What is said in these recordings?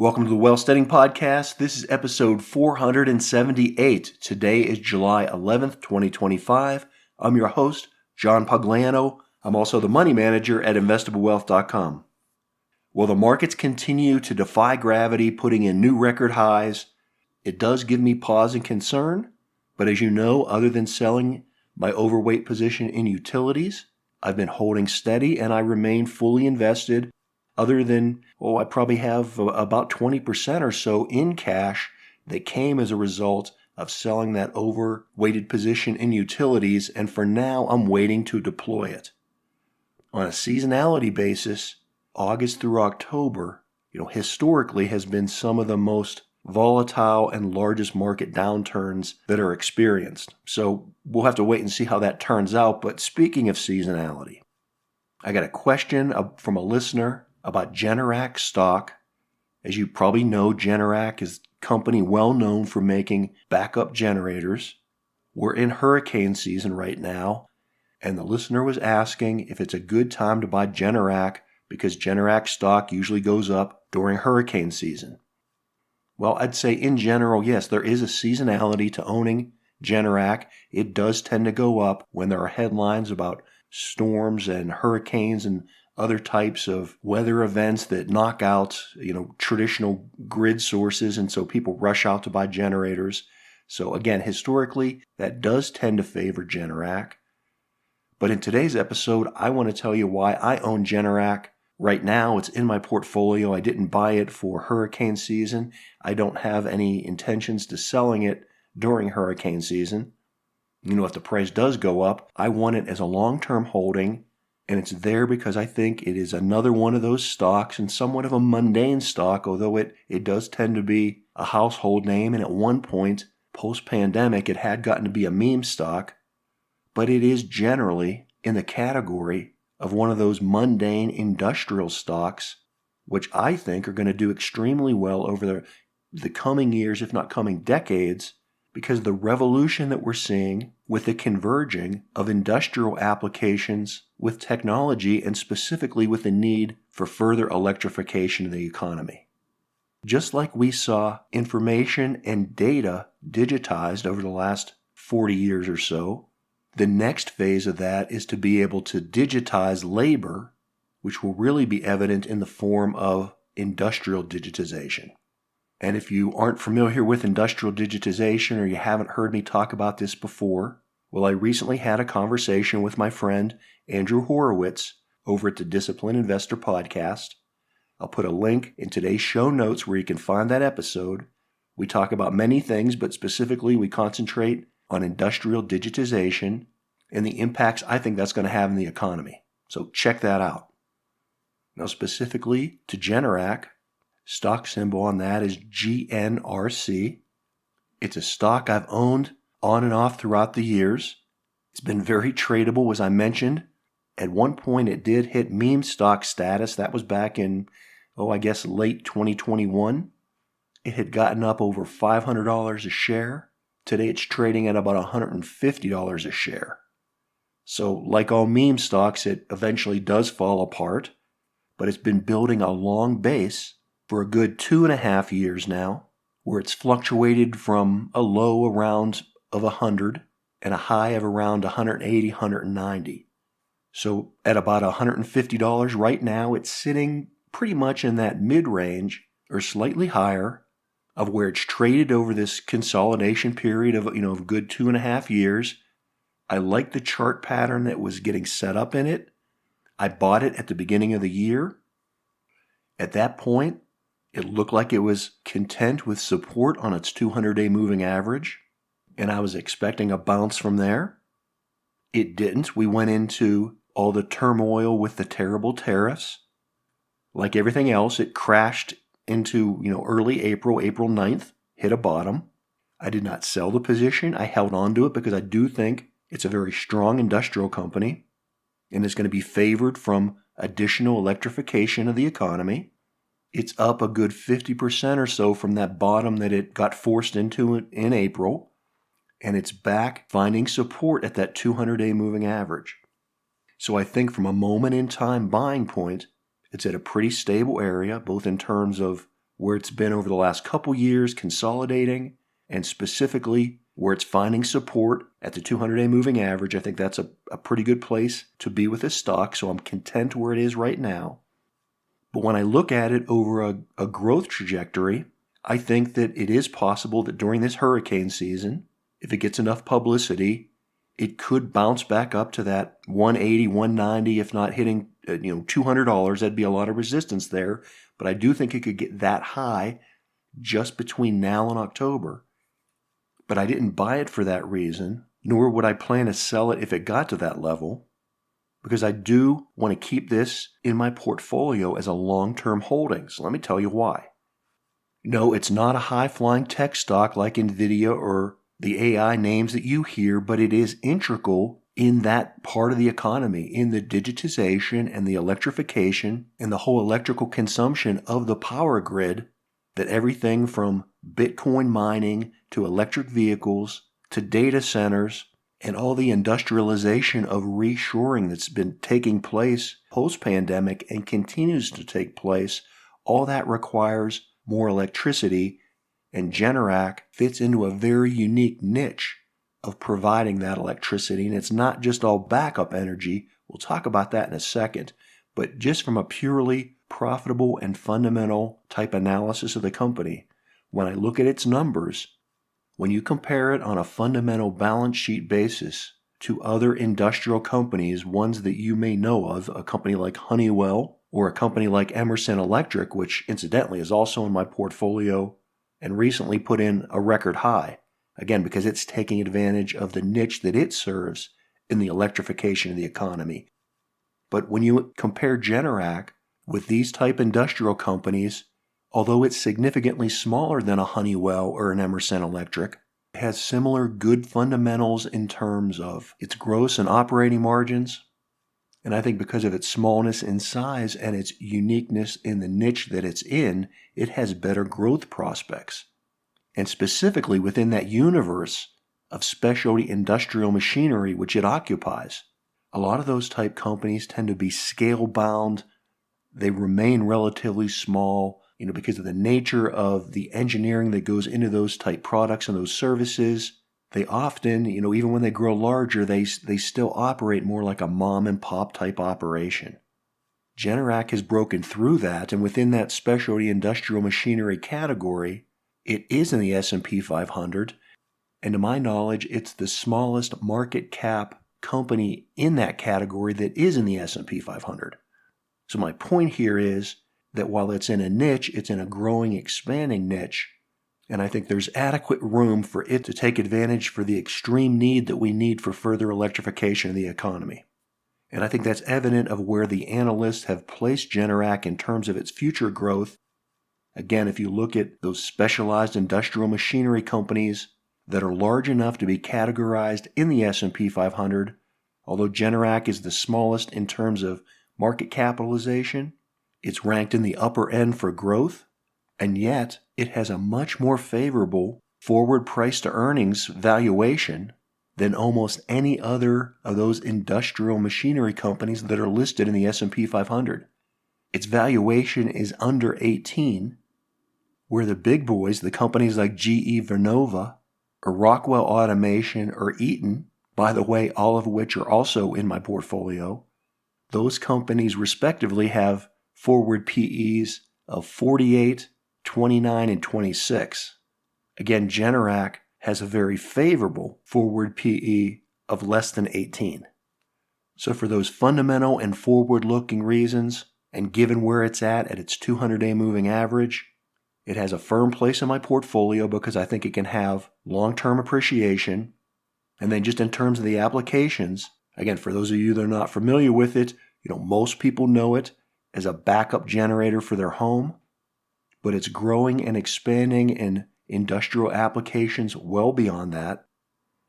Welcome to the Wealth Studying Podcast. This is episode 478. Today is July 11th, 2025. I'm your host, John Pugliano. I'm also the money manager at investablewealth.com. While the markets continue to defy gravity, putting in new record highs, it does give me pause and concern. But as you know, other than selling my overweight position in utilities, I've been holding steady and I remain fully invested. Other than, I probably have about 20% or so in cash that came as a result of selling that overweighted position in utilities, and for now, I'm waiting to deploy it. On a seasonality basis, August through October, historically has been some of the most volatile and largest market downturns that are experienced. So we'll have to wait and see how that turns out. But speaking of seasonality, I got a question from a listener about Generac stock. As you probably know, Generac is a company well known for making backup generators. We're in hurricane season right now, and the listener was asking if it's a good time to buy Generac because Generac stock usually goes up during hurricane season. Well, I'd say in general, yes, there is a seasonality to owning Generac. It does tend to go up when there are headlines about storms and hurricanes and other types of weather events that knock out, traditional grid sources, and so people rush out to buy generators. So again, historically, that does tend to favor Generac. But in today's episode, I want to tell you why I own Generac. Right now, it's in my portfolio. I didn't buy it for hurricane season. I don't have any intentions to selling it during hurricane season. If the price does go up, I want it as a long-term holding. And it's there because I think it is another one of those stocks and somewhat of a mundane stock, although it does tend to be a household name. And at one point, post-pandemic, it had gotten to be a meme stock. But it is generally in the category of one of those mundane industrial stocks, which I think are going to do extremely well over the coming years, if not coming decades, because of the revolution that we're seeing with the converging of industrial applications with technology, and specifically with the need for further electrification of the economy. Just like we saw information and data digitized over the last 40 years or so, the next phase of that is to be able to digitize labor, which will really be evident in the form of industrial digitization. And if you aren't familiar with industrial digitization or you haven't heard me talk about this before, well, I recently had a conversation with my friend Andrew Horowitz over at the Disciplined Investor Podcast. I'll put a link in today's show notes where you can find that episode. We talk about many things, but specifically we concentrate on industrial digitization and the impacts I think that's going to have in the economy. So check that out. Now, specifically to Generac, stock symbol on that is GNRC. It's a stock I've owned on and off throughout the years. It's been very tradable, as I mentioned. At one point, it did hit meme stock status. That was back in, late 2021. It had gotten up over $500 a share. Today, it's trading at about $150 a share. So, like all meme stocks, it eventually does fall apart, but it's been building a long base for a good 2.5 years now, where it's fluctuated from a low around of 100 and a high of around 180, 190. So at about $150 right now, it's sitting pretty much in that mid-range or slightly higher of where it's traded over this consolidation period of, a good 2.5 years. I like the chart pattern that was getting set up in it. I bought it at the beginning of the year. At that point, it looked like it was content with support on its 200-day moving average, and I was expecting a bounce from there. It didn't. We went into all the turmoil with the terrible tariffs. Like everything else, it crashed into, early April 9th, hit a bottom. I did not sell the position. I held on to it because I do think it's a very strong industrial company and is going to be favored from additional electrification of the economy. It's up a good 50% or so from that bottom that it got forced into in April, and it's back finding support at that 200-day moving average. So I think from a moment in time buying point, it's at a pretty stable area, both in terms of where it's been over the last couple years consolidating, and specifically where it's finding support at the 200-day moving average. I think that's a pretty good place to be with this stock, so I'm content where it is right now. But when I look at it over a growth trajectory, I think that it is possible that during this hurricane season, if it gets enough publicity, it could bounce back up to that 180, 190, if not hitting $200. That'd be a lot of resistance there. But I do think it could get that high just between now and October. But I didn't buy it for that reason, nor would I plan to sell it if it got to that level, because I do want to keep this in my portfolio as a long-term holding. So let me tell you why. No, it's not a high-flying tech stock like NVIDIA or the AI names that you hear, but it is integral in that part of the economy, in the digitization and the electrification and the whole electrical consumption of the power grid, that everything from Bitcoin mining to electric vehicles to data centers and all the industrialization of reshoring that's been taking place post-pandemic and continues to take place, all that requires more electricity, and Generac fits into a very unique niche of providing that electricity. And it's not just all backup energy. We'll talk about that in a second. But just from a purely profitable and fundamental type analysis of the company, when I look at its numbers, when you compare it on a fundamental balance sheet basis to other industrial companies, ones that you may know of, a company like Honeywell or a company like Emerson Electric, which incidentally is also in my portfolio and recently put in a record high, again, because it's taking advantage of the niche that it serves in the electrification of the economy. But when you compare Generac with these type industrial companies, although it's significantly smaller than a Honeywell or an Emerson Electric, it has similar good fundamentals in terms of its gross and operating margins. And I think because of its smallness in size and its uniqueness in the niche that it's in, it has better growth prospects. And specifically within that universe of specialty industrial machinery which it occupies, a lot of those type companies tend to be scale bound. They remain relatively small, because of the nature of the engineering that goes into those type products and those services. They often, even when they grow larger, they still operate more like a mom and pop type operation. Generac has broken through that, and within that specialty industrial machinery category, it is in the S&P 500, and to my knowledge, it's the smallest market cap company in that category that is in the S&P 500. So my point here is that while it's in a niche, it's in a growing, expanding niche, and I think there's adequate room for it to take advantage for the extreme need that we need for further electrification of the economy. And I think that's evident of where the analysts have placed Generac in terms of its future growth. Again, if you look at those specialized industrial machinery companies that are large enough to be categorized in the S&P 500, although Generac is the smallest in terms of market capitalization, it's ranked in the upper end for growth, and yet it has a much more favorable forward price to earnings valuation than almost any other of those industrial machinery companies that are listed in the S&P 500. Its valuation is under 18, where the big boys, the companies like GE Vernova or Rockwell Automation or Eaton, by the way, all of which are also in my portfolio, those companies respectively have forward PEs of 48, 29, and 26. Again, Generac has a very favorable forward PE of less than 18. So for those fundamental and forward-looking reasons, and given where it's at its 200-day moving average, it has a firm place in my portfolio because I think it can have long-term appreciation. And then just in terms of the applications, again, for those of you that are not familiar with it, most people know it as a backup generator for their home, but it's growing and expanding in industrial applications well beyond that.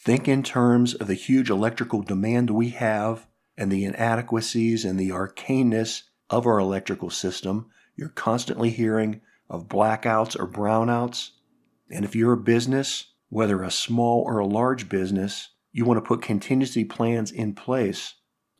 Think in terms of the huge electrical demand we have and the inadequacies and the arcaneness of our electrical system. You're constantly hearing of blackouts or brownouts. And if you're a business, whether a small or a large business, you want to put contingency plans in place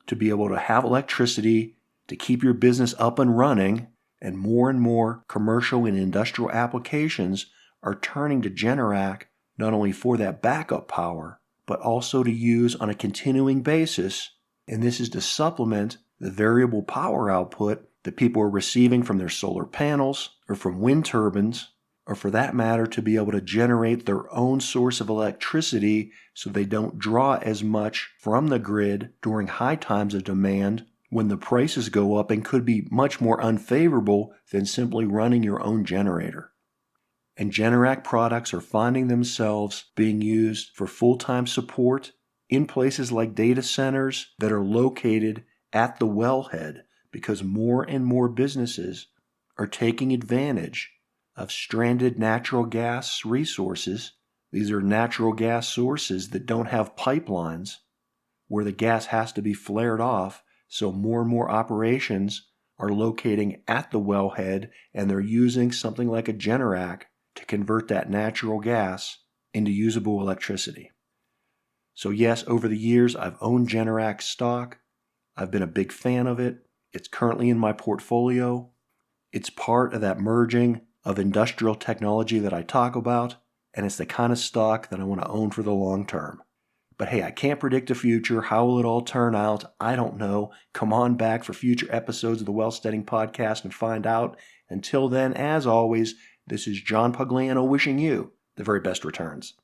to be able to have electricity, to keep your business up and running, and more commercial and industrial applications are turning to Generac not only for that backup power, but also to use on a continuing basis, and this is to supplement the variable power output that people are receiving from their solar panels or from wind turbines, or for that matter, to be able to generate their own source of electricity so they don't draw as much from the grid during high times of demand when the prices go up and could be much more unfavorable than simply running your own generator. And Generac products are finding themselves being used for full-time support in places like data centers that are located at the wellhead, because more and more businesses are taking advantage of stranded natural gas resources. These are natural gas sources that don't have pipelines where the gas has to be flared off, so more and more operations are locating at the wellhead, and they're using something like a Generac to convert that natural gas into usable electricity. So yes, over the years, I've owned Generac stock. I've been a big fan of it. It's currently in my portfolio. It's part of that merging of industrial technology that I talk about, and it's the kind of stock that I want to own for the long term. But hey, I can't predict the future. How will it all turn out? I don't know. Come on back for future episodes of the Wealthsteading Podcast and find out. Until then, as always, this is John Pugliano wishing you the very best returns.